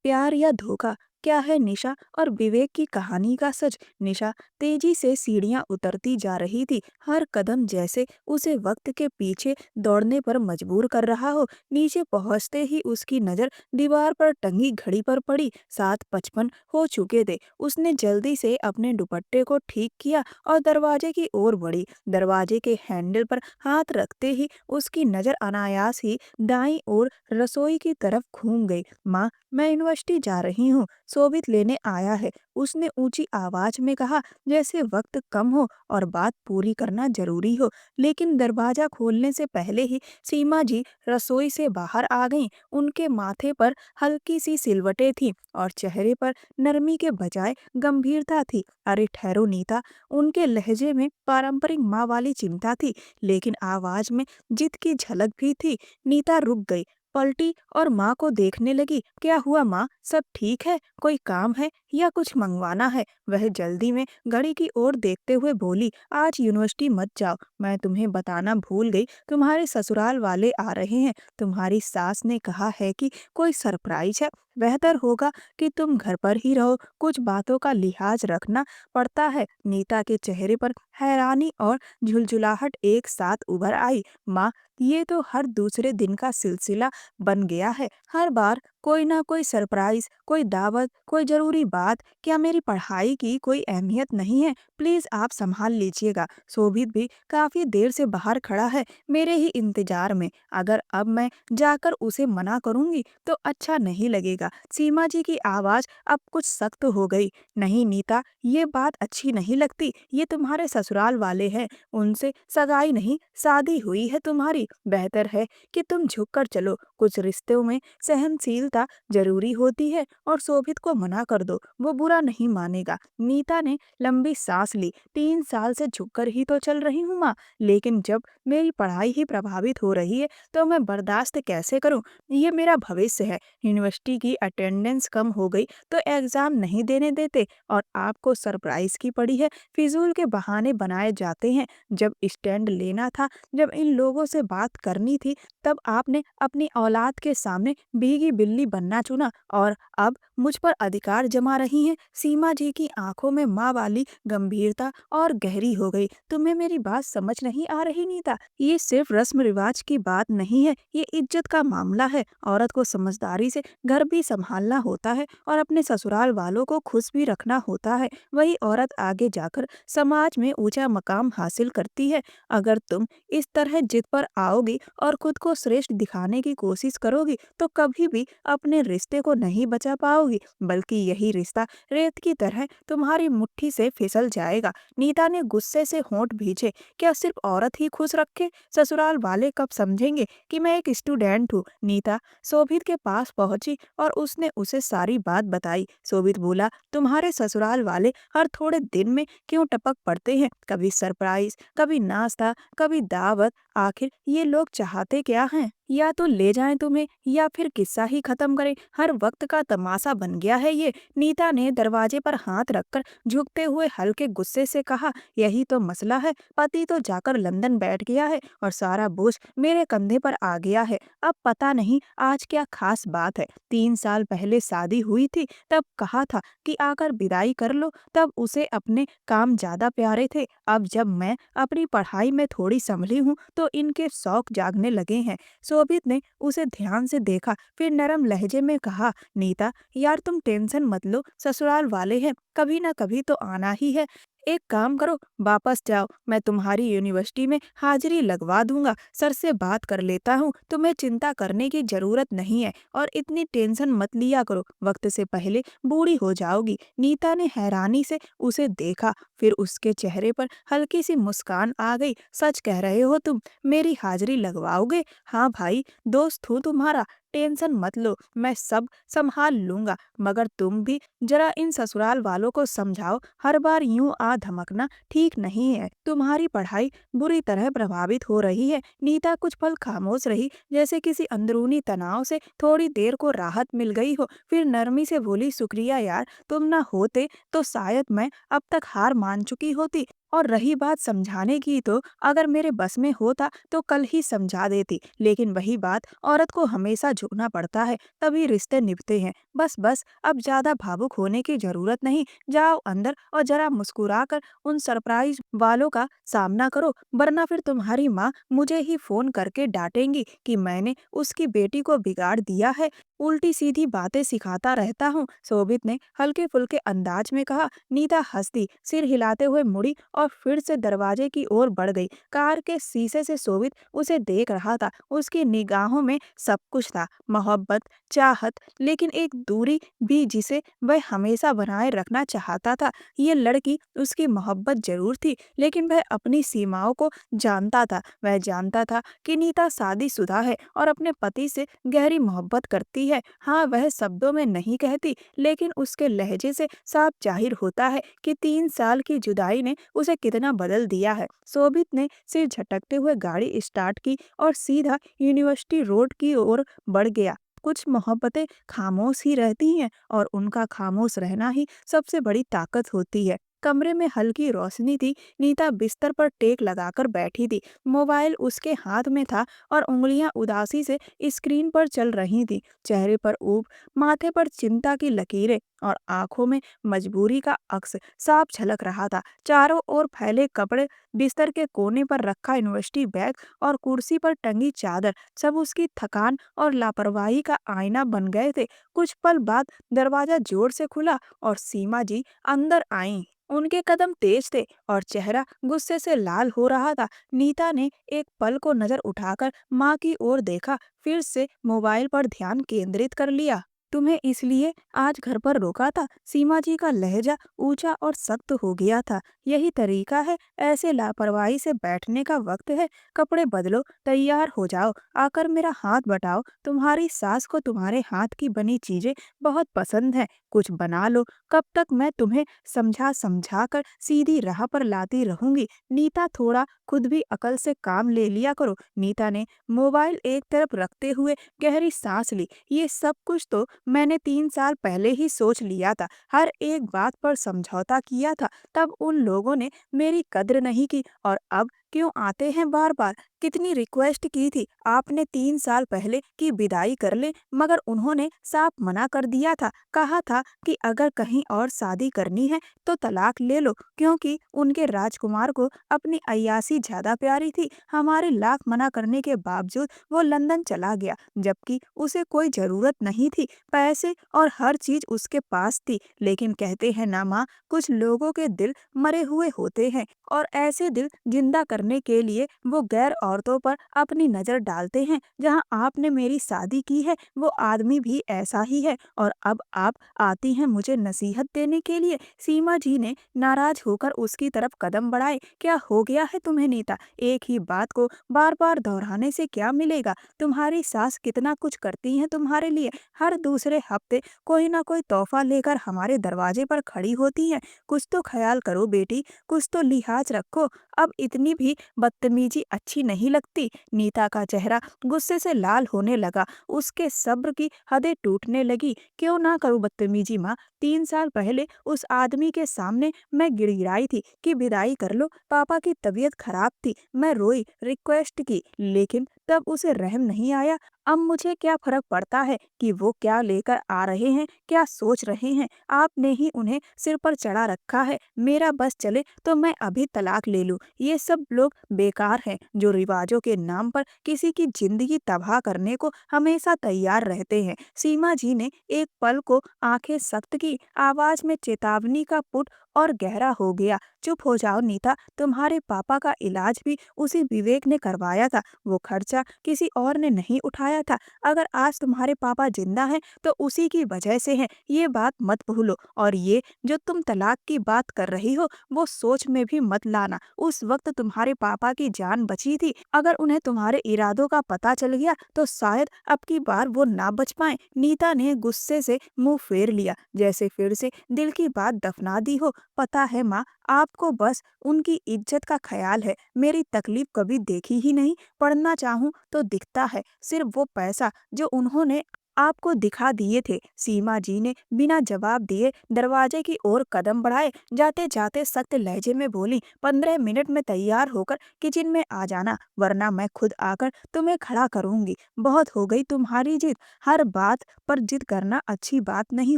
प्यार या धोखा, क्या है निशा और विवेक की कहानी का सच। निशा तेजी से सीढ़ियां उतरती जा रही थी, हर कदम जैसे उसे वक्त के पीछे दौड़ने पर मजबूर कर रहा हो। नीचे पहुंचते ही उसकी नजर दीवार पर टंगी घड़ी पर पड़ी। 7:55 हो चुके थे। उसने जल्दी से अपने दुपट्टे को ठीक किया और दरवाजे की ओर बढ़ी। दरवाजे के हैंडल पर हाथ रखते ही उसकी नजर अनायास ही दाईं ओर रसोई की तरफ घूम गई। माँ, मैं यूनिवर्सिटी जा रही हूँ, शोभित लेने आया है, उसने ऊंची आवाज में कहा, जैसे वक्त कम हो और बात पूरी करना जरूरी हो। लेकिन दरवाजा खोलने से पहले ही सीमा जी रसोई से बाहर आ गईं। उनके माथे पर हल्की सी सिलवटें थीं और चेहरे पर नरमी के बजाय गंभीरता थी। अरे ठहरो नीता, उनके लहजे में पारंपरिक माँ वाली चिंता थी, लेकिन आवाज में जिद की झलक भी थी। नीता रुक गई, पलटी और माँ को देखने लगी। क्या हुआ माँ, सब ठीक है? कोई काम है या कुछ मंगवाना है? वह जल्दी में घड़ी की ओर देखते हुए बोली, आज यूनिवर्सिटी मत जाओ, मैं तुम्हें बताना भूल गई, तुम्हारे ससुराल वाले आ रहे हैं। तुम्हारी सास ने कहा है कि कोई सरप्राइज है, बेहतर होगा कि तुम घर पर ही रहो, कुछ बातों का लिहाज रखना पड़ता है। नीता के चेहरे पर हैरानी और झुलझुलाहट एक साथ उभर आई। माँ, ये तो हर दूसरे दिन का सिलसिला बन गया है, हर बार कोई ना कोई सरप्राइज, कोई दावत, कोई जरूरी बात। क्या मेरी पढ़ाई की कोई अहमियत नहीं है? प्लीज आप संभाल लीजिएगा। शोभित भी काफी देर से बाहर खड़ा है, मेरे ही इंतजार में। अगर अब मैं जाकर उसे मना करूंगी तो अच्छा नहीं लगेगा। सीमा जी की आवाज अब कुछ सख्त हो गई। नहीं नीता, ये बात अच्छी नहीं लगती, ये तुम्हारे ससुराल वाले हैं, उनसे सगाई नहीं शादी हुई है तुम्हारी। बेहतर है कि तुम झुक कर चलो, कुछ रिश्तों में सहनशीलता जरूरी होती है और शोभित को मना कर दो, वो बुरा नहीं मानेगा। नीता ने लंबी सांस ली। 3 साल से झुककर ही तो चल रही हूँ माँ, लेकिन जब मेरी पढ़ाई ही प्रभावित हो रही है तो मैं बर्दाश्त कैसे करूँ? ये मेरा भविष्य है। यूनिवर्सिटी की अटेंडेंस कम हो गई तो एग्जाम नहीं देने देते और आपको सरप्राइज की पड़ी है। फिजूल के बहाने बनाए जाते हैं। जब स्टैंड लेना था, जब इन लोगों से बात करनी थी, तब आपने अपनी औलाद के सामने भीगी बिल्ली बनना चुना और अब मुझ पर अधिकार जमा रही हैं। सीमा जी की आंखों में माँ वाली गंभीरता और गहरी हो गई। तुम्हें मेरी बात समझ नहीं आ रही नीता? ये सिर्फ रस्म रिवाज की बात नहीं है, ये इज्जत का मामला है। औरत को समझदारी से घर भी संभालना होता है और अपने ससुराल वालों को खुश भी रखना होता है। वही औरत आगे जाकर समाज में ऊंचा मकाम हासिल करती है। अगर तुम इस तरह जिद पर आओगी और खुद को श्रेष्ठ दिखाने की कोशिश करोगी तो कभी भी अपने रिश्ते को नहीं बचा पाओगी, बल्कि यही रिश्ता रेत की तरह तुम्हारी मुट्ठी से फिसल जाएगा। नीता ने गुस्से से होंठ भींचे। क्या सिर्फ औरत ही खुश रखे? ससुराल वाले कब समझेंगे कि मैं एक स्टूडेंट हूँ? नीता शोभित के पास पहुंची और उसने उसे सारी बात बताई। शोभित बोला, तुम्हारे ससुराल वाले हर थोड़े दिन में क्यों टपक पड़ते हैं? कभी सरप्राइज, कभी नाश्ता, कभी दावत, आखिर ये लोग चाहते क्या हैं? या तो ले जाएं तुम्हें या फिर किस्सा ही खत्म करें। हर वक्त का तमाशा बन गया है ये। नीता ने दरवाजे पर हाथ रखकर झुकते हुए हल्के गुस्से से कहा, यही तो मसला है, पति तो जाकर लंदन बैठ गया है और सारा बोझ मेरे कंधे पर आ गया है। अब पता नहीं आज क्या खास बात है। 3 साल पहले शादी हुई थी, तब कहा था कि आकर विदाई कर लो, तब उसे अपने काम ज्यादा प्यारे थे। अब जब मैं अपनी पढ़ाई में थोड़ी संभली हूँ तो इनके शौक जागने लगे हैं। शोभित ने उसे ध्यान से देखा, फिर नरम लहजे में कहा, नीता यार तुम टेंशन मत लो, ससुराल वाले हैं, कभी ना कभी तो आना ही है। एक काम करो, वापस जाओ, मैं तुम्हारी यूनिवर्सिटी में हाजिरी लगवा दूंगा। सर से बात कर लेता हूँ, तुम्हें चिंता करने की जरूरत नहीं है और इतनी टेंशन मत लिया करो, वक्त से पहले बूढ़ी हो जाओगी। नीता ने हैरानी से उसे देखा, फिर उसके चेहरे पर हल्की सी मुस्कान आ गई। सच कह रहे हो तुम, मेरी हाजिरी लगवाओगे? हाँ भाई, दोस्त हूँ तुम्हारा, टेंशन मत लो, मैं सब संभाल लूंगा। मगर तुम भी जरा इन ससुराल वालों को समझाओ, हर बार यूं आ धमकना ठीक नहीं है। तुम्हारी पढ़ाई बुरी तरह प्रभावित हो रही है। नीता कुछ पल खामोश रही, जैसे किसी अंदरूनी तनाव से थोड़ी देर को राहत मिल गई हो। फिर नरमी से बोली, शुक्रिया यार, तुम ना होते तो शायद मैं अब तक हार मान चुकी होती। और रही बात समझाने की, तो अगर मेरे बस में होता तो कल ही समझा देती, लेकिन वही बात, औरत को हमेशा झुकना पड़ता है, तभी रिश्ते निभते हैं। बस बस, अब ज्यादा भावुक होने की जरूरत नहीं। जाओ अंदर और जरा मुस्कुरा कर उन सरप्राइज वालों का सामना करो, वरना फिर तुम्हारी माँ मुझे ही फोन करके डांटेंगी कि मैंने उसकी बेटी को बिगाड़ दिया है, उल्टी सीधी बातें सिखाता रहता हूँ, शोभित ने हल्के फुल्के अंदाज में कहा। नीता हंस दी, सिर हिलाते हुए मुड़ी और फिर से दरवाजे की ओर बढ़ गई। कार के शीशे से शोभित उसे देख रहा था। उसकी निगाहों में सब कुछ था, मोहब्बत, चाहत, लेकिन एक दूरी भी जिसे वह हमेशा बनाए रखना चाहता था। ये लड़की उसकी मोहब्बत जरूर थी, लेकिन वह अपनी सीमाओं को जानता था। वह जानता था कि नीता शादीशुदा है और अपने पति से गहरी मोहब्बत करती है। हाँ, वह शब्दों में नहीं कहती, लेकिन उसके लहजे से साफ जाहिर होता है कि 3 साल की जुदाई ने उसे कितना बदल दिया है। शोभित ने सिर झटकते हुए गाड़ी स्टार्ट की और सीधा यूनिवर्सिटी रोड की ओर बढ़ गया। कुछ मोहब्बतें खामोश ही रहती हैं और उनका खामोश रहना ही सबसे बड़ी ताकत होती है। कमरे में हल्की रोशनी थी। नीता बिस्तर पर टेक लगाकर बैठी थी। मोबाइल उसके हाथ में था और उंगलियां उदासी से स्क्रीन पर चल रही थी। चेहरे पर ऊब, माथे पर चिंता की लकीरें और आंखों में मजबूरी का अक्स साफ झलक रहा था। चारों ओर फैले कपड़े, बिस्तर के कोने पर रखा यूनिवर्सिटी बैग और कुर्सी पर टंगी चादर, सब उसकी थकान और लापरवाही का आईना बन गए थे। कुछ पल बाद दरवाजा जोर से खुला और सीमा जी अंदर आईं। उनके कदम तेज थे और चेहरा गुस्से से लाल हो रहा था। नीता ने एक पल को नजर उठाकर माँ की ओर देखा, फिर से मोबाइल पर ध्यान केंद्रित कर लिया। तुम्हें इसलिए आज घर पर रोका था? सीमा जी का लहजा ऊंचा और सख्त हो गया था। यही तरीका है? ऐसे लापरवाही से बैठने का वक्त है? कपड़े बदलो, तैयार हो जाओ, आकर मेरा हाथ बटाओ। तुम्हारी सास को तुम्हारे हाथ की बनी चीजें बहुत पसंद है, कुछ बना लो। कब तक मैं तुम्हें समझा समझा कर सीधी राह पर लाती रहूंगी? नीता, थोड़ा खुद भी अकल से काम ले लिया करो। नीता ने मोबाइल एक तरफ रखते हुए गहरी सांस ली। ये सब कुछ तो मैंने 3 साल पहले ही सोच लिया था, हर एक बात पर समझौता किया था। तब उन लोगों ने मेरी कद्र नहीं की, और अब क्यों आते हैं बार बार? कितनी रिक्वेस्ट की थी आपने 3 साल पहले कि विदाई कर ले, मगर उन्होंने साफ मना कर दिया था। कहा था कि अगर कहीं और शादी करनी है तो तलाक ले लो, क्योंकि उनके राजकुमार को अपनी अय्याशी ज्यादा प्यारी थी। हमारे लाख मना करने के बावजूद वो लंदन चला गया, जबकि उसे कोई जरूरत नहीं थी। पैसे और हर चीज उसके पास थी, लेकिन कहते हैं ना माँ, कुछ लोगों के दिल मरे हुए होते हैं, और ऐसे दिल जिंदा करने के लिए वो गैर औरतों पर अपनी नजर डालते हैं। जहाँ आपने मेरी शादी की है, वो आदमी भी ऐसा ही है, और अब आप आती हैं मुझे नसीहत देने के लिए? सीमा जी ने नाराज होकर उसकी तरफ कदम बढ़ाए। क्या हो गया है तुम्हें नीता? एक ही बात को बार बार दोहराने से क्या मिलेगा? तुम्हारी सास कितना कुछ करती हैं तुम्हारे लिए, हर दूसरे हफ्ते कोई ना कोई तोहफा लेकर हमारे दरवाजे पर खड़ी होती हैं। कुछ तो ख्याल करो बेटी, कुछ तो लिहाज रखो। अब इतनी भी बदतमीजी अच्छी नहीं लगती। नीता का चेहरा गुस्से से लाल होने लगा, उसके सब्र की हदें टूटने लगी। क्यों ना करूं बदतमीजी माँ? 3 साल पहले उस आदमी के सामने मैं गिड़गिड़ाई थी कि विदाई कर लो, पापा की तबीयत खराब थी, मैं रोई, रिक्वेस्ट की, लेकिन तब उसे रहम नहीं आया। अब मुझे क्या फर्क पड़ता है कि वो क्या लेकर आ रहे हैं, क्या सोच रहे हैं? आपने ही उन्हें सिर पर चढ़ा रखा है। मेरा बस चले तो मैं अभी तलाक ले लूं। ये सब लोग बेकार हैं, जो रिवाजों के नाम पर किसी की जिंदगी तबाह करने को हमेशा तैयार रहते हैं। सीमा जी ने एक पल को आंखें सख्त की, आवाज में चेतावनी का पुट और गहरा हो गया। चुप हो जाओ नीता, तुम्हारे पापा का इलाज भी उसी विवेक ने करवाया था, वो खर्चा किसी और ने नहीं उठाया था। अगर आज तुम्हारे पापा जिंदा हैं तो उसी की वजह से है, ये बात मत भूलो। और ये जो तुम तलाक की बात कर रही हो, वो सोच में भी मत लाना। उस वक्त तुम्हारे पापा की जान बची थी, अगर उन्हें तुम्हारे इरादों का पता चल गया तो शायद अब की बार वो ना बच पाए। नीता ने गुस्से से मुंह फेर लिया, जैसे फिर से दिल की बात दफना दी हो। पता है माँ, आपको बस उनकी इज्जत का ख्याल है, मेरी तकलीफ कभी देखी ही नहीं। पढ़ना चाहूँ तो दिखता है सिर्फ वो पैसा जो उन्होंने आपको दिखा दिए थे। सीमा जी ने बिना जवाब दिए दरवाजे की ओर कदम बढ़ाए। जाते जाते सख्त लहजे में बोली, 15 मिनट में तैयार होकर किचन में आ जाना, वरना मैं खुद आकर तुम्हें खड़ा करूंगी। बहुत हो गई तुम्हारी जिद। हर बात पर जिद करना अच्छी बात नहीं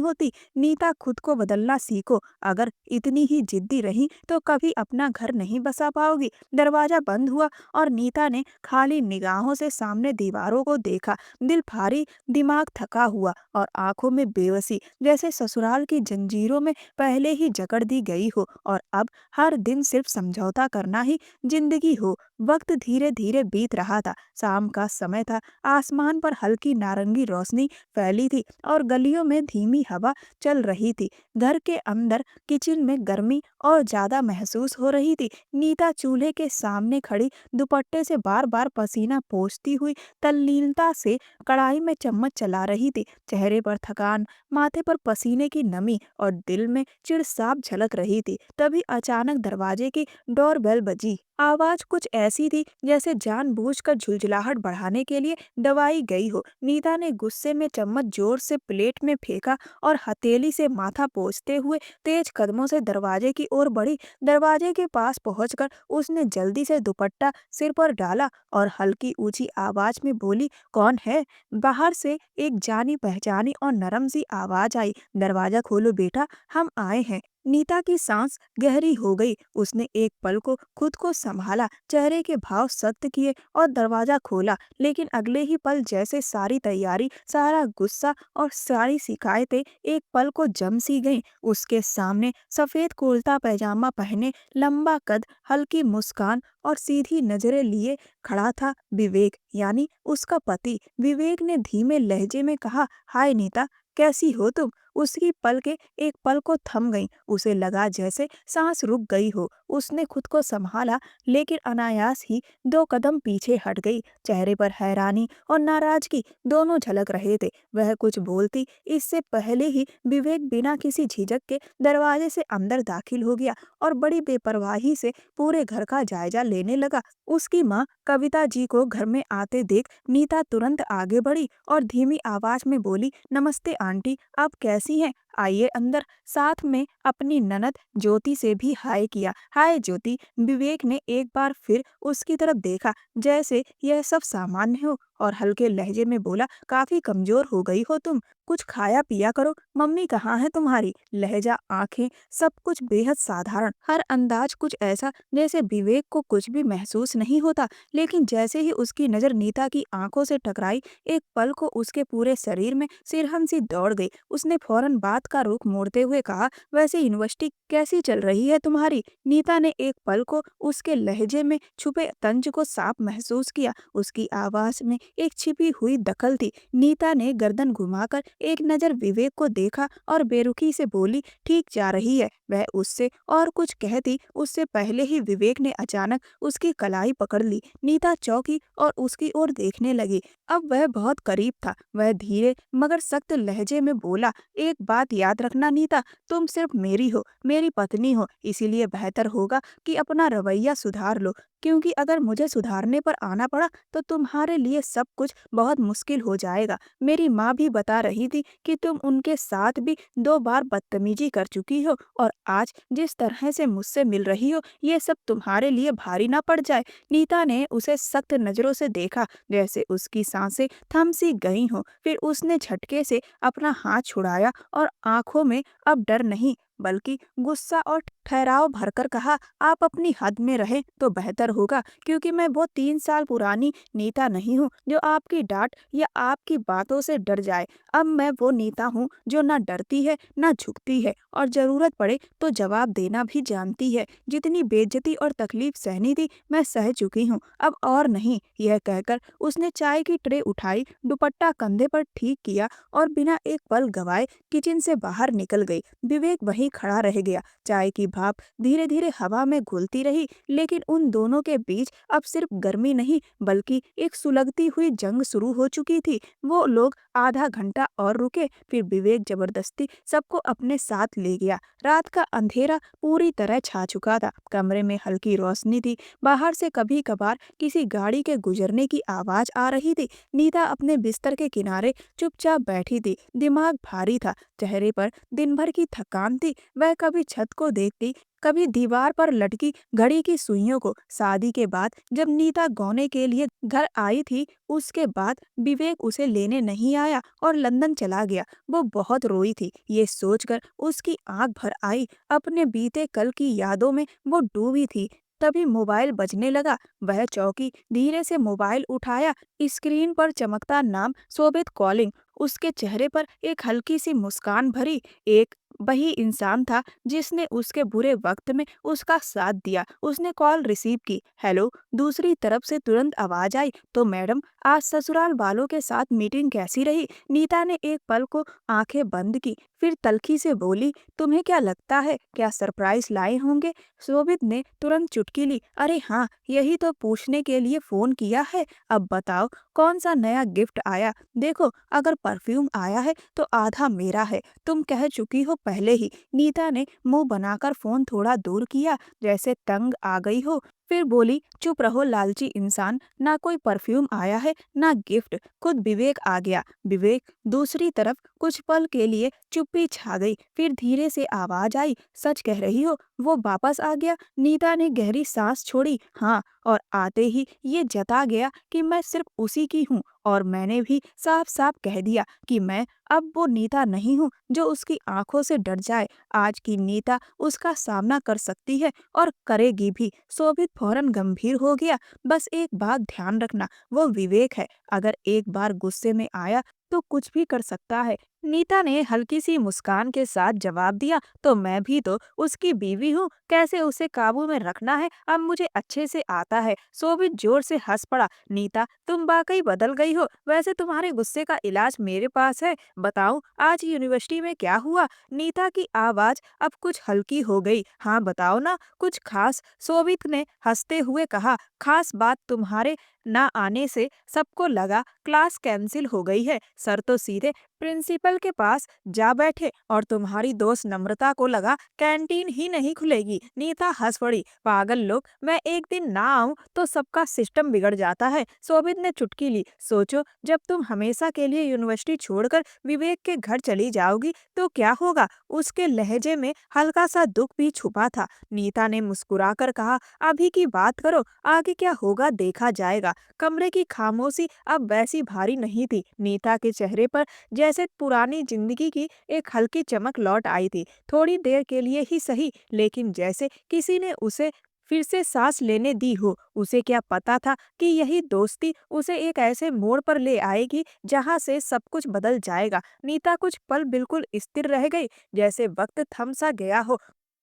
होती। नीता, खुद को बदलना सीखो। अगर इतनी ही जिद्दी रही तो कभी अपना घर नहीं बसा पाओगी। दरवाजा बंद हुआ और नीता ने खाली निगाहों से सामने दीवारों को देखा। दिल भारी, दिमाग थका हुआ और आंखों में बेबसी, जैसे ससुराल की जंजीरों में पहले ही जकड़ दी गई हो और अब हर दिन सिर्फ समझौता करना ही जिंदगी हो। वक्त धीरे धीरे बीत रहा था। शाम का समय था। आसमान पर हल्की नारंगी रोशनी फैली थी और गलियों में धीमी हवा चल रही थी। घर के अंदर किचन में गर्मी और ज्यादा महसूस हो रही थी। नीता चूल्हे के सामने खड़ी दुपट्टे से बार बार पसीना पोंछती हुई तल्लीनता से कढ़ाई में चम्मच चला रही थी। चेहरे पर थकान, माथे पर पसीने की नमी और दिल में चिढ़ साफ झलक रही थी। तभी अचानक दरवाजे की डोरबेल बजी। आवाज कुछ ऐसी थी जैसे जानबूझकर झुंझलाहट बढ़ाने के लिए दबाई गई हो। नीता ने गुस्से में चम्मच जोर से प्लेट में फेंका और हथेली से माथा पोंछते हुए तेज कदमों से दरवाजे की ओर बढ़ी। दरवाजे के पास पहुंचकर उसने जल्दी से दुपट्टा सिर पर डाला और हल्की ऊंची आवाज में बोली, कौन है? बाहर से एक जानी पहचानी और नरम सी आवाज आई, दरवाजा खोलो बेटा, हम आए हैं। नीता की सांस गहरी हो गई। उसने एक पल को खुद को संभाला, चेहरे के भाव सख्त किए और दरवाजा खोला। लेकिन अगले ही पल जैसे सारी तैयारी, सारा गुस्सा और सारी शिकायतें एक पल को जम सी गईं। उसके सामने सफेद कुर्ता पैजामा पहने, लंबा कद, हल्की मुस्कान और सीधी नजरें लिए खड़ा था विवेक, यानी उसका पति। विवेक ने धीमे लहजे में कहा, हाय नीता, कैसी हो तुम? उसकी पलकें एक पल को थम गईं। उसे लगा जैसे सांस रुक गई हो। उसने खुद को संभाला, लेकिन अनायास ही 2 कदम पीछे हट गई। चेहरे पर हैरानी और नाराजगी दोनों झलक रहे थे। वह कुछ बोलती इससे पहले ही विवेक बिना किसी झिझक के दरवाजे से अंदर दाखिल हो गया और बड़ी बेपरवाही से पूरे घर का जायजा लेने लगा। उसकी माँ कविता जी को घर में आते देख नीता तुरंत आगे बढ़ी और धीमी आवाज में बोली, नमस्ते आंटी, आप कैसी हैं? आइए अंदर। साथ में अपनी ननद ज्योति से भी हाय किया। हाय ज्योति। विवेक ने एक बार फिर उसकी तरफ देखा, जैसे यह सब सामान्य हो, और हल्के लहजे में बोला, काफी कमजोर हो गई हो तुम, कुछ खाया पिया करो। मम्मी कहाँ है तुम्हारी? लहजा, आंखें, सब कुछ बेहद साधारण, हर अंदाज कुछ ऐसा जैसे विवेक को कुछ भी महसूस नहीं होता। लेकिन जैसे ही उसकी नजर नीता की आंखों से टकराई, एक पल को उसके पूरे शरीर में सिरहन सी दौड़ गई। उसने फौरन बात का रुख मोड़ते हुए कहा, वैसे यूनिवर्सिटी कैसी चल रही है तुम्हारी? नीता ने एक पल को उसके लहजे में छुपे तंज को साफ महसूस किया। उसकी आवाज में एक छिपी हुई दखल थी। नीता ने गर्दन घुमाकर एक नजर विवेक को देखा और बेरुखी से बोली, ठीक जा रही है। वह उससे और कुछ कहती उससे पहले ही विवेक ने अचानक उसकी कलाई पकड़ ली। नीता चौंकी और उसकी ओर देखने लगी। अब वह बहुत करीब था। वह धीरे मगर सख्त लहजे में बोला, एक बात याद रखना नीता, तुम सिर्फ मेरी हो, मेरी पत्नी हो, इसीलिए बेहतर होगा कि अपना रवैया सुधार लो, क्योंकि अगर मुझे सुधारने पर आना पड़ा तो तुम्हारे लिए सब कुछ बहुत मुश्किल हो जाएगा। मेरी माँ भी बता रही थी कि तुम उनके साथ भी 2 बार बदतमीजी कर चुकी हो और आज जिस तरह से मुझसे मिल रही हो, ये सब तुम्हारे लिए भारी ना पड़ जाए। नीता ने उसे सख्त नजरों से देखा, जैसे उसकी सांसें थम सी गई हों। फिर उसने झटके से अपना हाथ छुड़ाया और आंखों में अब डर नहीं बल्कि गुस्सा और ठहराव भरकर कहा, आप अपनी हद में रहें तो बेहतर होगा, क्योंकि मैं वो 3 साल पुरानी नीता नहीं हूँ जो आपकी डांट या आपकी बातों से डर जाए। अब मैं वो नीता हूँ जो ना डरती है ना झुकती है और जरूरत पड़े तो जवाब देना भी जानती है। जितनी बेइज्जती और तकलीफ सहनी थी मैं सह चुकी हूँ, अब और नहीं। यह कहकर उसने चाय की ट्रे उठाई, दुपट्टा कंधे पर ठीक किया और बिना एक पल गवाए किचन से बाहर निकल गई। विवेक वहीं वहीं खड़ा रह गया। चाय की भाप धीरे धीरे हवा में घुलती रही, लेकिन उन दोनों के बीच अब सिर्फ गर्मी नहीं बल्कि एक सुलगती हुई जंग शुरू हो चुकी थी। वो लोग आधा घंटा और रुके, फिर विवेक जबरदस्ती सबको अपने साथ ले गया। रात का अंधेरा पूरी तरह छा चुका था। कमरे में हल्की रोशनी थी। बाहर से कभी कभार किसी गाड़ी के गुजरने की आवाज आ रही थी। नीता अपने बिस्तर के किनारे चुपचाप बैठी थी। दिमाग भारी था, चेहरे पर दिन भर की थकान थी। वह कभी छत को देखती, कभी दीवार पर लटकी घड़ी की सुइयों को। शादी के बाद जब नीता गौने के लिए घर आई थी, उसके बाद विवेक उसे लेने नहीं आया और लंदन चला गया। वो बहुत रोई थी। ये सोचकर उसकी आंख भर आई। अपने बीते कल की यादों में वो डूबी थी। तभी मोबाइल बजने लगा। वह चौंकी, धीरे से मोबाइल उठाया। स्क्रीन पर चमकता नाम शोभित कॉलिंग। उसके चेहरे पर एक हल्की सी मुस्कान भरी। एक वही इंसान था जिसने उसके बुरे वक्त में उसका साथ दिया। उसने कॉल रिसीव की। हेलो। दूसरी तरफ से तुरंत आवाज आई, तो मैडम, आज ससुराल वालों के साथ मीटिंग कैसी रही? नीता ने एक पल को आंखें बंद की, फिर तल्खी से बोली, तुम्हें क्या लगता है, क्या सरप्राइज लाए होंगे? शोभित ने तुरंत चुटकी ली। अरे हाँ, यही तो पूछने के लिए फोन किया है। अब बताओ, कौन सा नया गिफ्ट आया? देखो, अगर परफ्यूम आया है तो आधा मेरा है। तुम कह चुकी हो पहले ही। नीता ने मुंह बनाकर फोन थोड़ा दूर किया, जैसे तंग आ गई हो। फिर बोली, चुप रहो लालची इंसान, ना कोई परफ्यूम आया है ना गिफ्ट। खुद विवेक आ गया। विवेक। दूसरी तरफ कुछ पल के लिए चुप्पी छा गई, फिर धीरे से आवाज आई, सच कह रही हो, वो वापस आ गया? नीता ने गहरी सांस छोड़ी। हाँ, और आते ही ये जता गया कि मैं सिर्फ उसी की हूँ। और मैंने भी साफ साफ कह दिया कि मैं अब वो नीता नहीं हूँ जो उसकी आंखों से डर जाए। आज की नीता उसका सामना कर सकती है और करेगी भी। शोभित फौरन गंभीर हो गया। बस एक बात ध्यान रखना, वो विवेक है। अगर एक बार गुस्से में आया तो कुछ भी कर सकता है। नीता ने हल्की सी मुस्कान के साथ जवाब दिया, तो मैं भी तो उसकी बीवी हूँ, कैसे उसे काबू में रखना है अब मुझे अच्छे से आता है। शोभित जोर से हंस पड़ा। नीता, तुम वाकई बदल गई हो। वैसे तुम्हारे गुस्से का इलाज मेरे पास है। बताऊं, आज यूनिवर्सिटी में क्या हुआ? नीता की आवाज अब कुछ हल्की हो गई। हाँ बताओ ना, कुछ खास? शोभित ने हंसते हुए कहा, खास बात तुम्हारे ना आने से सबको लगा क्लास कैंसिल हो गई है। सर तो सीधे प्रिंसिपल के पास जा बैठे और तुम्हारी दोस्त नम्रता को लगा कैंटीन ही नहीं खुलेगी। नीता हंस पड़ी। पागल लोग, मैं एक दिन ना आऊं तो सबका सिस्टम बिगड़ जाता है। शोभित ने चुटकी ली। सोचो, जब तुम हमेशा के लिए यूनिवर्सिटी छोड़कर विवेक के घर चली जाओगी तो क्या होगा? उसके लहजे में हल्का सा दुख भी छुपा था। नीता ने मुस्कुराकर कहा, अभी की बात करो, आगे क्या होगा देखा जाएगा। कमरे की खामोशी अब वैसी भारी नहीं थी। नीता के चेहरे पर जैसे पुरानी जिंदगी की एक हल्की चमक लौट आई थी। थोड़ी देर के लिए ही सही, लेकिन जैसे किसी ने उसे फिर से सांस लेने दी हो। उसे क्या पता था कि यही दोस्ती उसे एक ऐसे मोड़ पर ले आएगी जहां से सब कुछ बदल जाएगा। नीता कुछ पल बिल्कुल स्थिर रह गई, जैसे वक्त थम सा गया हो।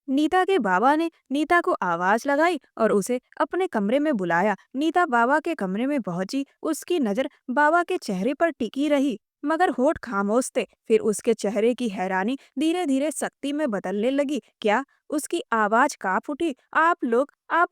नीता के बाबा ने नीता को आवाज लगाई और उसे अपने कमरे में बुलाया। नीता बाबा के कमरे में पहुंची। उसकी नजर बाबा के चेहरे पर टिकी रही, मगर होठ खामोश थे। फिर उसके चेहरे की हैरानी धीरे धीरे सख्ती में बदलने लगी। क्या? उसकी आवाज कांप उठी। आप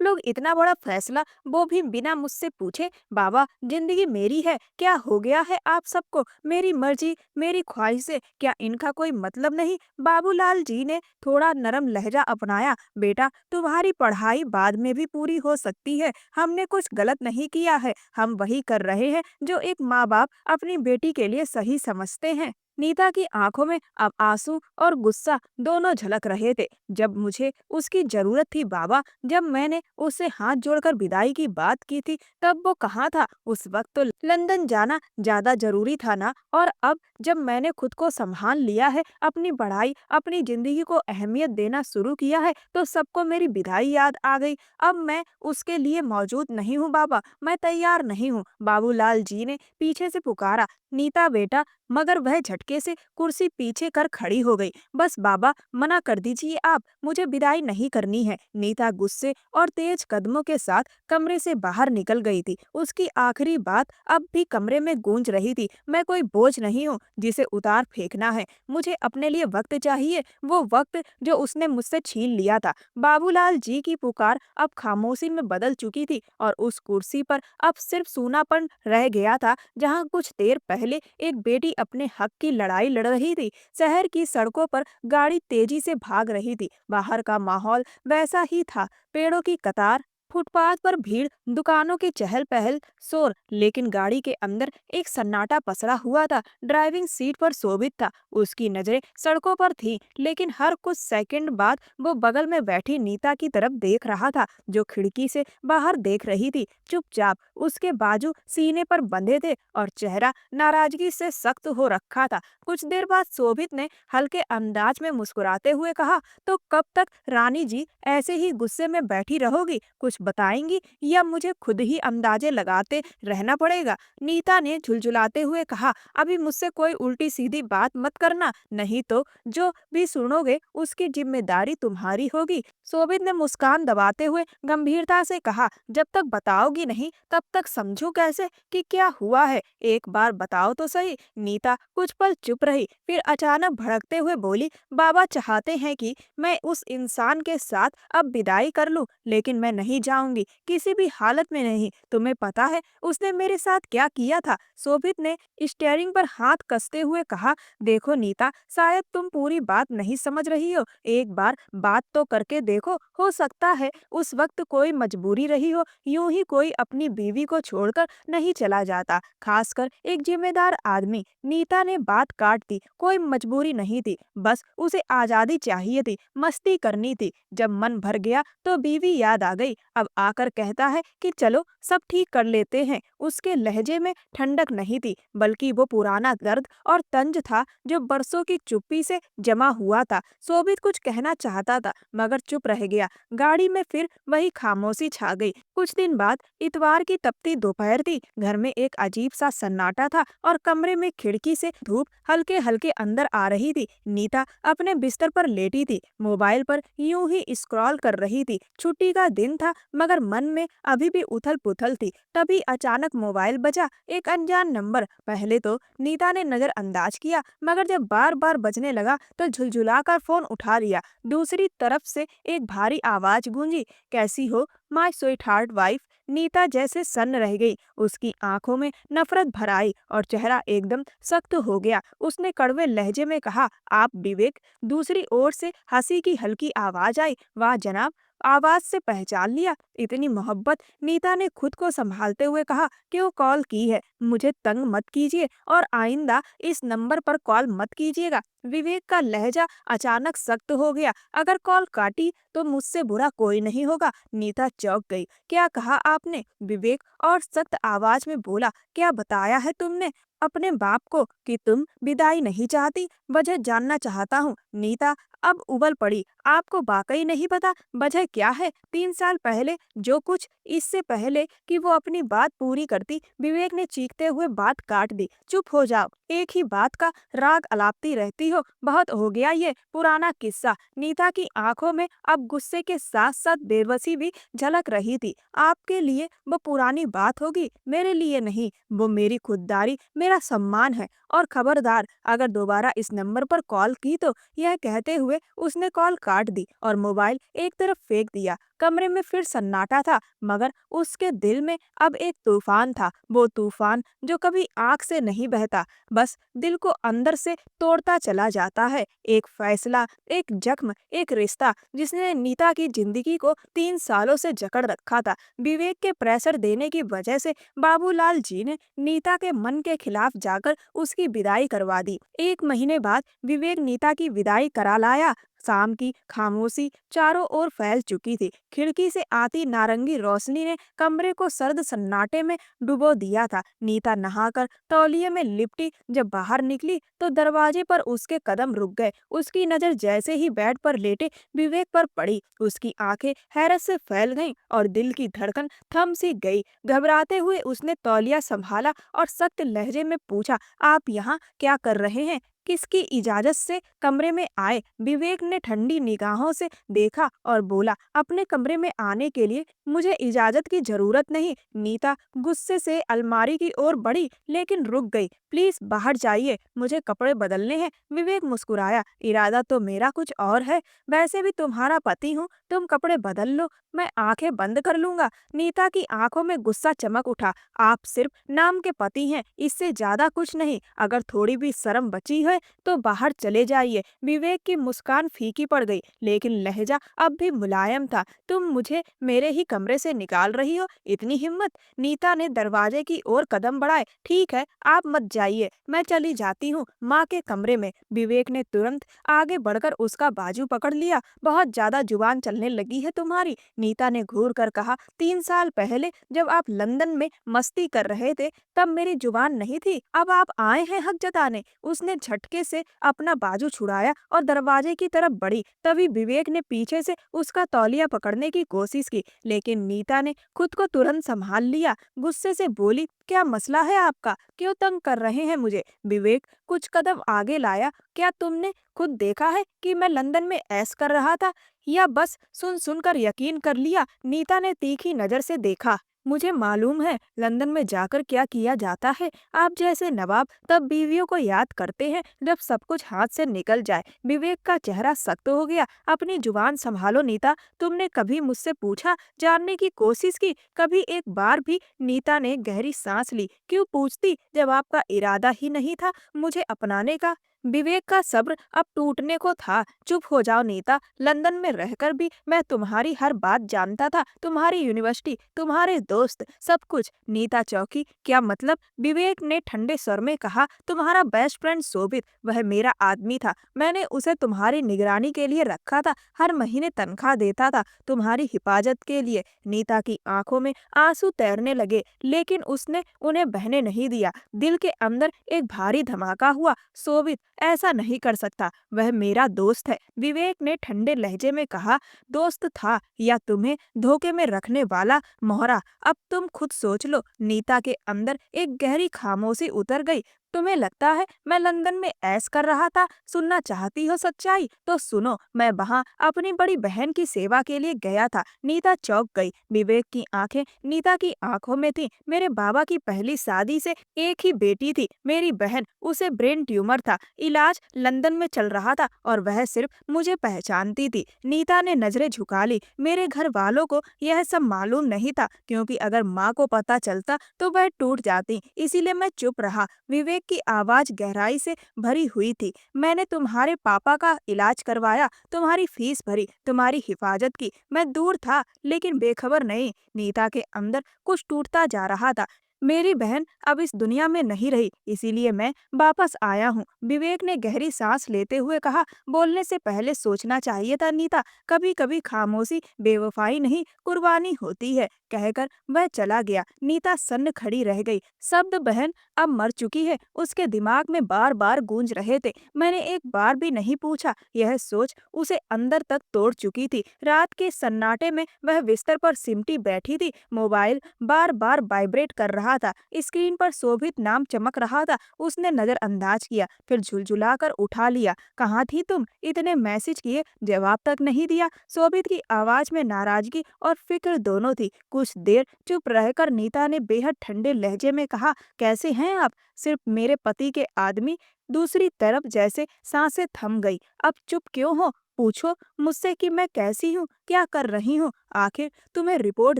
लोग इतना बड़ा फैसला, वो भी बिना मुझसे पूछे? बाबा, जिंदगी मेरी है, क्या हो गया है आप सबको? मेरी मर्जी, मेरी ख्वाहिशें, क्या इनका कोई मतलब नहीं? बाबूलाल जी ने थोड़ा नरम लहजा अपनाया। बेटा, तुम्हारी पढ़ाई बाद में भी पूरी हो सकती है। हमने कुछ गलत नहीं किया है। हम वही कर रहे हैं जो एक माँ बाप अपनी बेटी के लिए सही समझते हैं। नीता की आंखों में अब आंसू और गुस्सा दोनों झलक रहे थे। जब मुझे उसकी जरूरत थी बाबा, जब मैंने उससे हाथ जोड़कर विदाई की बात की थी, तब वो कहाँ था? उस वक्त तो लंदन जाना ज्यादा जरूरी था ना। और अब जब मैंने खुद को संभाल लिया है, अपनी पढ़ाई, अपनी जिंदगी को अहमियत देना शुरू किया है, तो सबको मेरी विदाई याद आ गई। अब मैं उसके लिए मौजूद नहीं हूँ बाबा, मैं तैयार नहीं हूँ। बाबूलाल जी ने पीछे से पुकारा, नीता बेटा, मगर वह झटके से कुर्सी पीछे कर खड़ी हो गई। बस बाबा, मना कर दीजिए आप, मुझे विदाई नहीं करनी है। नीता गुस्से और तेज कदमों के साथ कमरे से बाहर निकल गई थी। उसकी आखिरी बात अब भी कमरे में गूंज रही थी, मैं कोई बोझ नहीं हूँ जिसे उतार फेंकना है। मुझे अपने लिए वक्त चाहिए, वो वक्त जो उसने मुझसे छीन लिया था। बाबूलाल जी की पुकार अब खामोशी में बदल चुकी थी और उस कुर्सी पर अब सिर्फ सूनापन रह गया था, जहाँ कुछ देर पहले एक बेटी अपने हक की लड़ाई लड़ रही थी। शहर की सड़कों पर गाड़ी तेजी से भाग रही थी। बाहर का माहौल वैसा ही था, पेड़ों की कतार, फुटपाथ पर भीड़, दुकानों की चहल पहल, शोर। लेकिन गाड़ी के अंदर एक सन्नाटा पसरा हुआ था। ड्राइविंग सीट पर शोभित था, उसकी नजरें सड़कों पर थीं, लेकिन हर कुछ सेकंड बाद वो बगल में बैठी नीता की तरफ देख रहा था, जो खिड़की से बाहर देख रही थी, चुपचाप। उसके बाजू सीने पर बंधे थे और चेहरा नाराजगी से सख्त हो रखा था। कुछ देर बाद शोभित ने हल्के अंदाज में मुस्कुराते हुए कहा, तो कब तक रानी जी ऐसे ही गुस्से में बैठी रहोगी? कुछ बताएंगी या मुझे खुद ही अंदाजे लगाते रहना पड़ेगा? नीता ने झुलझुलाते हुए कहा, अभी मुझसे कोई उल्टी सीधी बात मत करना, नहीं तो जो भी सुनोगे उसकी जिम्मेदारी तुम्हारी होगी। शोभित ने मुस्कान दबाते हुए गंभीरता से कहा, जब तक बताओगी नहीं तब तक समझू कैसे कि क्या हुआ है? एक बार बताओ तो सही। नीता कुछ पल चुप रही, फिर अचानक भड़कते हुए बोली, बाबा चाहते हैं कि मैं उस इंसान के साथ अब विदाई कर लूं, लेकिन मैं नहीं जाऊंगी, किसी भी हालत में नहीं। तुम्हें पता है उसने मेरे साथ क्या किया था? शोभित ने स्टीयरिंग पर हाथ कसते हुए कहा, देखो नीता, शायद तुम पूरी बात नहीं समझ रही हो, एक बार बात तो करके देखो, हो सकता है उस वक्त कोई मजबूरी रही हो। यूं ही कोई अपनी बीवी को छोड़कर नहीं चला जाता, खासकर एक जिम्मेदार आदमी। नीता ने बात काट दी, कोई मजबूरी नहीं थी, बस उसे आजादी चाहिए थी, मस्ती करनी थी। जब मन भर गया तो बीवी याद आ गई, अब आकर कहता है कि चलो सब ठीक कर लेते हैं। उसके लहजे में ठंडक नहीं थी, बल्कि वो पुराना दर्द और तंज था जो बरसों की चुप्पी से जमा हुआ था। शोभित कुछ कहना चाहता था, मगर चुप रह गया। गाड़ी में फिर वही खामोशी छा गई। कुछ दिन बाद इतवार की तपती दोपहर थी, घर में एक अजीब सा सन्नाटा था और कमरे में खिड़की से धूप हल्के हल्के अंदर आ रही थी। नीता अपने बिस्तर पर लेटी थी, मोबाइल पर यूं ही स्क्रॉल कर रही थी। छुट्टी का दिन था, मगर मन में अभी भी उथल पुथल थी। तभी अचानक मोबाइल बजा, एक अनजान नंबर। पहले तो नीता ने नजरअंदाज किया, मगर जब बार बार बजने लगा तो झुलझुलाकर फोन उठा लिया। दूसरी तरफ से एक भारी आवाज गूंजी, कैसी हो my sweetheart wife? Nita जैसे सन्न रह गई, उसकी आंखों में नफरत भर आई और चेहरा एकदम सख्त हो गया। उसने कड़वे लहजे में कहा, आप विवेक? दूसरी ओर से हंसी की हल्की आवाज आई, वाह जनाब, आवाज से पहचान लिया, इतनी मोहब्बत। नीता ने खुद को संभालते हुए कहा, क्यों कॉल की है? मुझे तंग मत कीजिए और आइंदा इस नंबर पर कॉल मत कीजिएगा। विवेक का लहजा अचानक सख्त हो गया, अगर कॉल काटी तो मुझसे बुरा कोई नहीं होगा। नीता चौंक गई, क्या कहा आपने? विवेक और सख्त आवाज में बोला, क्या बताया है तुमने अपने बाप को कि तुम विदाई नहीं चाहती? वजह जानना चाहता हूँ। नीता अब उबल पड़ी, आपको वाकई नहीं पता वजह क्या है? 3 साल पहले जो कुछ, इससे पहले कि वो अपनी बात पूरी करती, विवेक ने चीखते हुए बात काट दी, चुप हो जाओ, एक ही बात का राग अलापती रहती हो, बहुत हो गया ये पुराना किस्सा। नीता की आंखों में अब गुस्से के साथ साथ बेबसी भी झलक रही थी। आपके लिए वो पुरानी बात होगी, मेरे लिए नहीं। वो मेरी खुददारी, मेरा सम्मान है। और खबरदार, अगर दोबारा इस नंबर पर कॉल की तो। यह कहते हुए उसने कॉल काट दी और मोबाइल एक तरफ फेंक दिया। कमरे में फिर सन्नाटा था, मगर उसके दिल में अब एक तूफान था, वो तूफान जो कभी आंख से नहीं बहता, बस दिल को अंदर से तोड़ता चला जाता है। एक फैसला, एक जख्म, एक रिश्ता जिसने नीता की जिंदगी को 3 सालों से जकड़ रखा था। विवेक के प्रेशर देने की वजह से बाबूलाल जी ने नीता के मन के खिलाफ जाकर उसकी विदाई करवा दी। 1 महीने बाद विवेक नीता की विदाई करा लाया। शाम की खामोशी चारों ओर फैल चुकी थी। खिड़की से आती नारंगी रोशनी ने कमरे को सर्द सन्नाटे में डुबो दिया था। नीता नहाकर तौलिए में लिपटी जब बाहर निकली तो दरवाजे पर उसके कदम रुक गए। उसकी नजर जैसे ही बेड पर लेटे विवेक पर पड़ी, उसकी आंखें हैरत से फैल गईं और दिल की धड़कन थम सी गई। घबराते हुए उसने तौलिया संभाला और सख्त लहजे में पूछा, आप यहाँ क्या कर रहे हैं? किसकी इजाजत से कमरे में आए? विवेक ने ठंडी निगाहों से देखा और बोला, अपने कमरे में आने के लिए मुझे इजाजत की जरूरत नहीं। नीता गुस्से से अलमारी की ओर बढ़ी लेकिन रुक गई। प्लीज बाहर जाइए, मुझे कपड़े बदलने हैं। विवेक मुस्कुराया, इरादा तो मेरा कुछ और है। वैसे भी तुम्हारा पति हूँ, तुम कपड़े बदल लो, मैं आंखें बंद कर लूंगा। नीता की आंखों में गुस्सा चमक उठा। आप सिर्फ नाम के पति हैं, इससे ज्यादा कुछ नहीं। अगर थोड़ी भी शर्म बची है तो बाहर चले जाइए। विवेक की मुस्कान फीकी पड़ गई लेकिन लहजा अब भी मुलायम था। तुम मुझे मेरे ही कमरे से निकाल रही हो? इतनी हिम्मत? नीता ने दरवाजे की ओर कदम बढ़ाए। ठीक है, आप मत जाइए, मैं चली जाती हूँ माँ के कमरे में। विवेक ने तुरंत आगे बढ़कर उसका बाजू पकड़ लिया। बहुत ज्यादा जुबान चलने लगी है तुम्हारी, नीता ने घूर कर कहा। 3 साल पहले जब आप लंदन में मस्ती कर रहे थे तब मेरी जुबान नहीं थी, अब आप आए हैं हक जताने। उसने झटके से अपना बाजू छुड़ाया और दरवाजे की तरफ बढ़ी। तभी विवेक ने पीछे से उसका तौलिया पकड़ने की कोशिश की लेकिन नीता ने खुद को तुरंत संभाल लिया। गुस्से से बोली, क्या मसला है आपका? क्यों तंग कर रहे हैं मुझे? विवेक कुछ कदम आगे लाया। क्या तुमने खुद देखा है कि मैं लंदन में ऐश कर रहा था या बस सुन सुनकर यकीन कर लिया? नीता ने तीखी नजर से देखा। मुझे मालूम है लंदन में जाकर क्या किया जाता है। आप जैसे नवाब तब बीवियों को याद करते हैं जब सब कुछ हाथ से निकल जाए। विवेक का चेहरा सख्त हो गया। अपनी जुबान संभालो नीता, तुमने कभी मुझसे पूछा, जानने की कोशिश की? कभी एक बार भी? नीता ने गहरी सांस ली। क्यों पूछती जब आपका इरादा ही नहीं था मुझे अपनाने का? विवेक का सब्र अब टूटने को था। चुप हो जाओ नीता, लंदन में रहकर भी मैं तुम्हारी हर बात जानता था, तुम्हारी यूनिवर्सिटी, तुम्हारे दोस्त, सब कुछ। नीता चौकी। क्या मतलब? विवेक ने ठंडे स्वर में कहा, तुम्हारा बेस्ट फ्रेंड शोभित, वह मेरा आदमी था। मैंने उसे तुम्हारी निगरानी के लिए रखा था, हर महीने तनख्वाह देता था तुम्हारी हिफाजत के लिए। नीता की आंखों में आंसू तैरने लगे लेकिन उसने उन्हें बहने नहीं दिया। दिल के अंदर एक भारी धमाका हुआ। शोभित ऐसा नहीं कर सकता, वह मेरा दोस्त है, विवेक ने ठंडे लहजे में कहा। दोस्त था या तुम्हें धोखे में रखने वाला मोहरा? अब तुम खुद सोच लो। नीता के अंदर एक गहरी खामोशी उतर गई। तुम्हें लगता है मैं लंदन में ऐश कर रहा था? सुनना चाहती हो सच्चाई? तो सुनो, मैं वहाँ अपनी बड़ी बहन की सेवा के लिए गया था। नीता चौंक गई। विवेक की आंखें नीता की आंखों में थीं। मेरे बाबा की पहली शादी से एक ही बेटी थी मेरी बहन, उसे ब्रेन ट्यूमर था, इलाज लंदन में चल रहा था और वह सिर्फ मुझे पहचानती थी। नीता ने नजरें झुका ली। मेरे घर वालों को यह सब मालूम नहीं था क्योंकि अगर माँ को पता चलता तो वह टूट जाती, इसीलिए मैं चुप रहा। विवेक की आवाज गहराई से भरी हुई थी। मैंने तुम्हारे पापा का इलाज करवाया, तुम्हारी फीस भरी, तुम्हारी हिफाजत की। मैं दूर था लेकिन बेखबर नहीं। नीता के अंदर कुछ टूटता जा रहा था। मेरी बहन अब इस दुनिया में नहीं रही, इसीलिए मैं वापस आया हूँ। विवेक ने गहरी सांस लेते हुए कहा। बोलने से पहले सोचना चाहिए था नीता, कभी कभी खामोशी बेवफाई नहीं कुर्बानी होती है, कहकर वह चला गया। नीता सन्न खड़ी रह गई। शब्द बहन अब मर चुकी है उसके दिमाग में बार बार गूंज रहे थे। मैंने एक बार भी नहीं पूछा। यह सोच उसे अंदर तक तोड़ चुकी थी। रात के सन्नाटे में वह बिस्तर पर सिमटी बैठी थी। मोबाइल बार बार वाइब्रेट कर रहा था। स्क्रीन पर शोभित नाम चमक रहा था। उसने नजरअंदाज किया फिर झुलझुलाकर उठा लिया। कहाँ थी तुम? इतने मैसेज किए, जवाब तक नहीं दिया। शोभित की आवाज में नाराजगी और फिक्र दोनों थी। कुछ देर चुप रहकर नीता ने बेहद ठंडे लहजे में कहा, कैसे हैं आप? सिर्फ मेरे पति के आदमी। दूसरी तरफ जैसे सांसें थम गई। अब चुप क्यों हो? पूछो मुझसे कि मैं कैसी हूँ, क्या कर रही हूँ। आखिर तुम्हें रिपोर्ट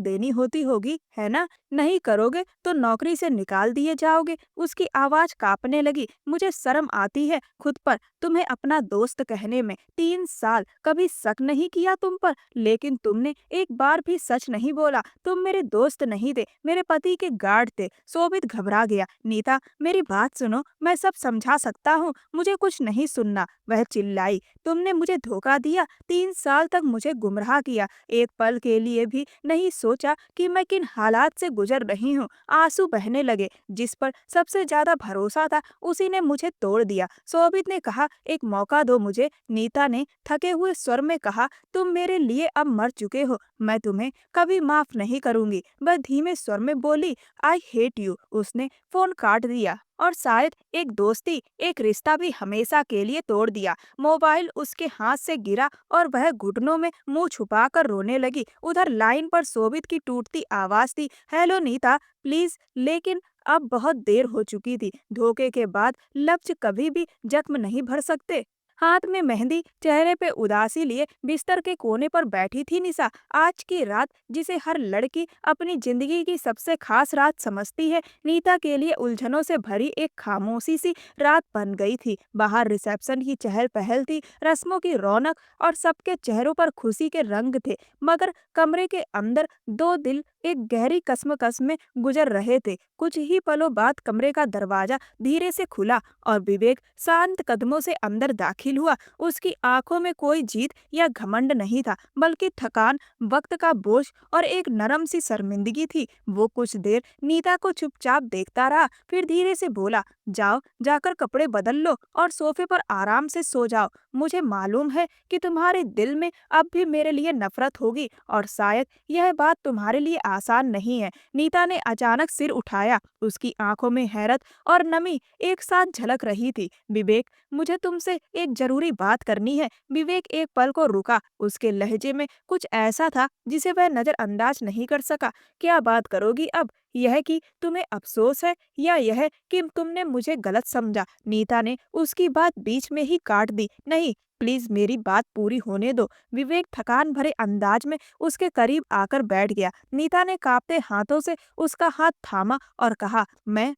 देनी होती होगी, है ना? नहीं करोगे तो नौकरी से निकाल दिए जाओगे। उसकी आवाज कांपने लगी। मुझे शर्म आती है खुद पर। तुम्हें अपना दोस्त कहने में 3 साल कभी शक नहीं किया तुम पर, लेकिन तुमने एक बार भी सच नहीं बोला। तुम मेरे दोस्त नहीं थे, मेरे पति के गार्ड थे। शोभित घबरा गया। नीता, मेरी बात सुनो, मैं सब समझा सकता हूँ, मुझे कुछ नहीं सुनना, वह चिल्लाई। तुमने मुझे धोखा दिया, 3 साल तक मुझे गुमराह किया। एक पल के लिए भी नहीं सोचा कि मैं किन हालात से गुजर रही हूँ। आंसू बहने लगे। जिस पर सबसे ज्यादा भरोसा था उसी ने मुझे तोड़ दिया। शोभित ने कहा, एक मौका दो मुझे। नीता ने थके हुए स्वर में कहा, तुम मेरे लिए अब मर चुके हो, मैं तुम्हें कभी माफ नहीं करूंगी। वह धीमे स्वर में बोली, आई हेट यू। उसने फोन काट दिया और शायद एक दोस्ती, एक रिश्ता भी हमेशा के लिए तोड़ दिया। मोबाइल उसके हाथ से गिरा और वह घुटनों में मुंह छुपाकर रोने लगी। उधर लाइन पर शोभित की टूटती आवाज थी, हेलो नीता, प्लीज। लेकिन अब बहुत देर हो चुकी थी। धोखे के बाद लफ्ज कभी भी जख्म नहीं भर सकते। हाथ में मेहंदी, चेहरे पे उदासी लिए बिस्तर के कोने पर बैठी थी निशा। आज की रात, जिसे हर लड़की अपनी जिंदगी की सबसे खास रात समझती है, नीता के लिए उलझनों से भरी एक खामोशी सी रात बन गई थी। बाहर रिसेप्शन की चहल पहल थी, रस्मों की रौनक और सबके चेहरों पर खुशी के रंग थे। मगर कमरे के अंदर दो दिल एक गहरी कसमकस में गुजर रहे थे। कुछ ही पलों बाद कमरे का दरवाजा धीरे से खुला और विवेक शांत कदमों से अंदर दाखिल हुआ। उसकी आंखों में कोई जीत या घमंड नहीं था, बल्कि थकान, वक्त का बोझ और एक नरम सी शर्मिंदगी थी। वो कुछ देर नीता को चुपचाप देखता रहा, फिर धीरे से बोला, जाओ, जाकर कपड़े बदल लो और सोफे पर आराम से सो जाओ। मुझे मालूम है कि तुम्हारे दिल में अब भी मेरे लिए नफरत होगी और शायद यह बात तुम्हारे लिए आसान नहीं है। नीता ने अचानक सिर उठाया। उसकी आंखों में हैरत और नमी एक साथ झलक रही थी। विवेक, मुझे तुमसे एक जरूरी बात करनी है। विवेक एक पल को रुका। उसके लहजे में कुछ ऐसा था जिसे वह नजरअंदाज नहीं कर सका। क्या बात करोगी अब? यह कि तुम्हें अफसोस है या यह कि तुमने मुझे गलत समझा? नीता ने उसकी बात बीच में ही काट दी। नहीं, प्लीज मेरी बात पूरी होने दो। विवेक थकान भरे अंदाज में उसके करीब आकर बैठ गया। नीता ने कांपते हाथों से उसका हाथ थामा और कहा, मैं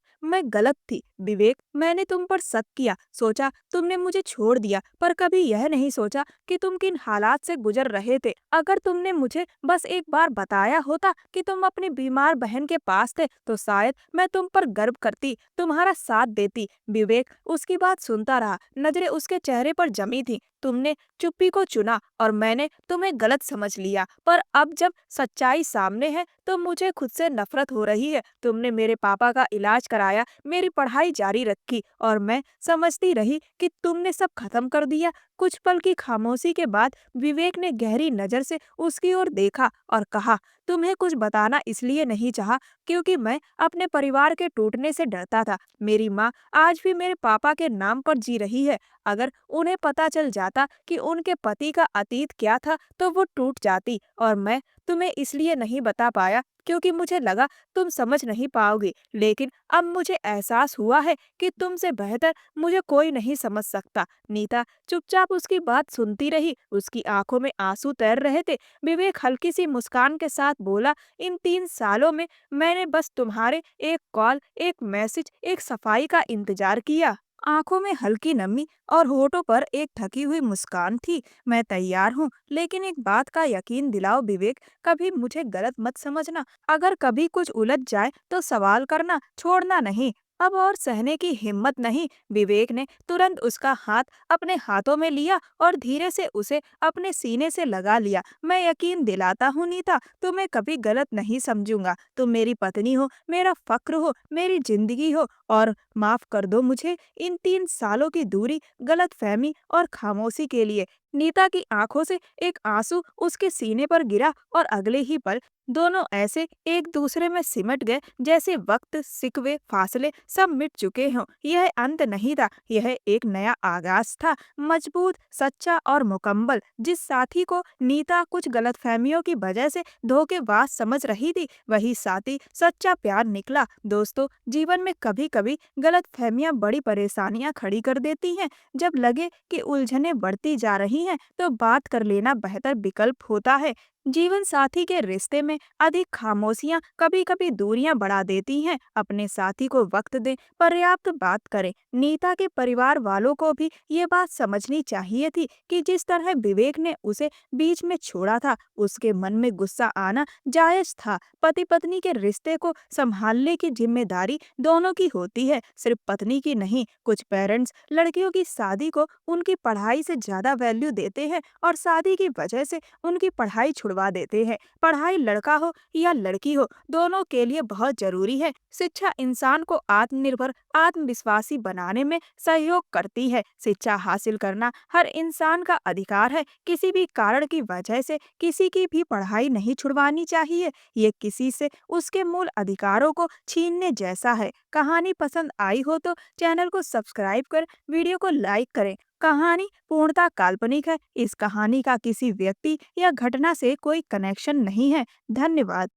गलत थी विवेक। मैंने तुम पर शक किया, सोचा तुमने मुझे छोड़ दिया, पर कभी यह नहीं सोचा कि तुम किन हालात से गुजर रहे थे। अगर तुमने मुझे बस एक बार बताया होता कि तुम अपनी बीमार बहन के पास थे, तो शायद मैं तुम पर गर्व करती, तुम्हारा साथ देती। विवेक उसकी बात सुनता रहा, नजरें उसके चेहरे पर जमी थी। तुमने चुप्पी को चुना और मैंने तुम्हें गलत समझ लिया, पर अब जब सच्चाई सामने है तो मुझे खुद से नफरत हो रही है। तुमने मेरे पापा का इलाज कराया, मेरी पढ़ाई जारी रखी और मैं समझती रही कि तुमने सब खत्म कर दिया। कुछ पल की खामोशी के बाद विवेक ने गहरी नजर से उसकी ओर देखा और कहा, तुम्हें कुछ बताना इसलिए नहीं चाहा क्योंकि मैं अपने परिवार के टूटने से डरता था। मेरी माँ आज भी मेरे पापा के नाम पर जी रही है। अगर उन्हें पता चल जाता कि उनके पति का अतीत क्या था तो वो टूट जाती। और मैं तुम्हें इसलिए नहीं बता पाया क्योंकि मुझे लगा तुम समझ नहीं पाओगे। लेकिन अब मुझे एहसास हुआ है कि तुमसे बेहतर मुझे कोई नहीं समझ सकता। नीता चुपचाप उसकी बात सुनती रही। उसकी आंखों में आंसू तैर रहे थे। विवेक हल्की सी मुस्कान के साथ बोला, इन 3 सालों में मैंने बस तुम्हारे एक कॉल, एक मैसेज, एक सफाई का इंतजार किया। आंखों में हल्की नमी और होठों पर एक थकी हुई मुस्कान थी। मैं तैयार हूँ, लेकिन एक बात का यकीन दिलाओ विवेक, कभी मुझे गलत मत समझना। अगर कभी कुछ उलझ जाए तो सवाल करना, छोड़ना नहीं। अब और सहने की हिम्मत नहीं। विवेक ने तुरंत उसका हाथ अपने हाथों में लिया और धीरे से उसे अपने सीने से लगा लिया। मैं यकीन दिलाता हूँ नीता, तुम्हें कभी गलत नहीं समझूंगा। तुम मेरी पत्नी हो, मेरा फक्र हो, मेरी जिंदगी हो। और माफ कर दो मुझे इन 3 सालों की दूरी, गलतफहमी और खामोशी के लिए। नीता की आंखों से एक आंसू उसके सीने पर गिरा और अगले ही पल दोनों ऐसे एक दूसरे में सिमट गए जैसे वक्त, सिकवे, फासले सब मिट चुके हों। यह अंत नहीं था, यह एक नया आगाज था, मजबूत, सच्चा और मुकम्मल। जिस साथी को नीता कुछ गलतफहमियों की वजह से धोखेबाज समझ रही थी, वही साथी सच्चा प्यार निकला। दोस्तों, जीवन में कभी कभी गलतफहमियां बड़ी परेशानियां खड़ी कर देती हैं। जब लगे कि उलझनें बढ़ती जा रही हैं, तो बात कर लेना बेहतर विकल्प होता है। जीवन साथी के रिश्ते में अधिक खामोशियां कभी कभी दूरियां बढ़ा देती हैं। अपने साथी को वक्त दें, पर्याप्त बात करें। नीता के परिवार वालों को भी ये बात समझनी चाहिए थी कि जिस तरह विवेक ने उसे बीच में छोड़ा था, उसके मन में गुस्सा आना जायज था। पति पत्नी के रिश्ते को संभालने की जिम्मेदारी दोनों की होती है, सिर्फ पत्नी की नहीं। कुछ पेरेंट्स लड़कियों की शादी को उनकी पढ़ाई से ज्यादा वैल्यू देते हैं और शादी की वजह से उनकी पढ़ाई छुड़वा देते हैं। पढ़ाई लड़का हो या लड़की हो, दोनों के लिए बहुत जरूरी है। शिक्षा इंसान को आत्मनिर्भर, आत्मविश्वासी बनाने में सहयोग करती है। शिक्षा हासिल करना हर इंसान का अधिकार है। किसी भी कारण की वजह से किसी की भी पढ़ाई नहीं छुड़वानी चाहिए। ये किसी से उसके मूल अधिकारों को छीनने जैसा है। कहानी पसंद आई हो तो चैनल को सब्सक्राइब कर वीडियो को लाइक करें। कहानी पूर्णतः काल्पनिक है। इस कहानी का किसी व्यक्ति या घटना से कोई कनेक्शन नहीं है। धन्यवाद।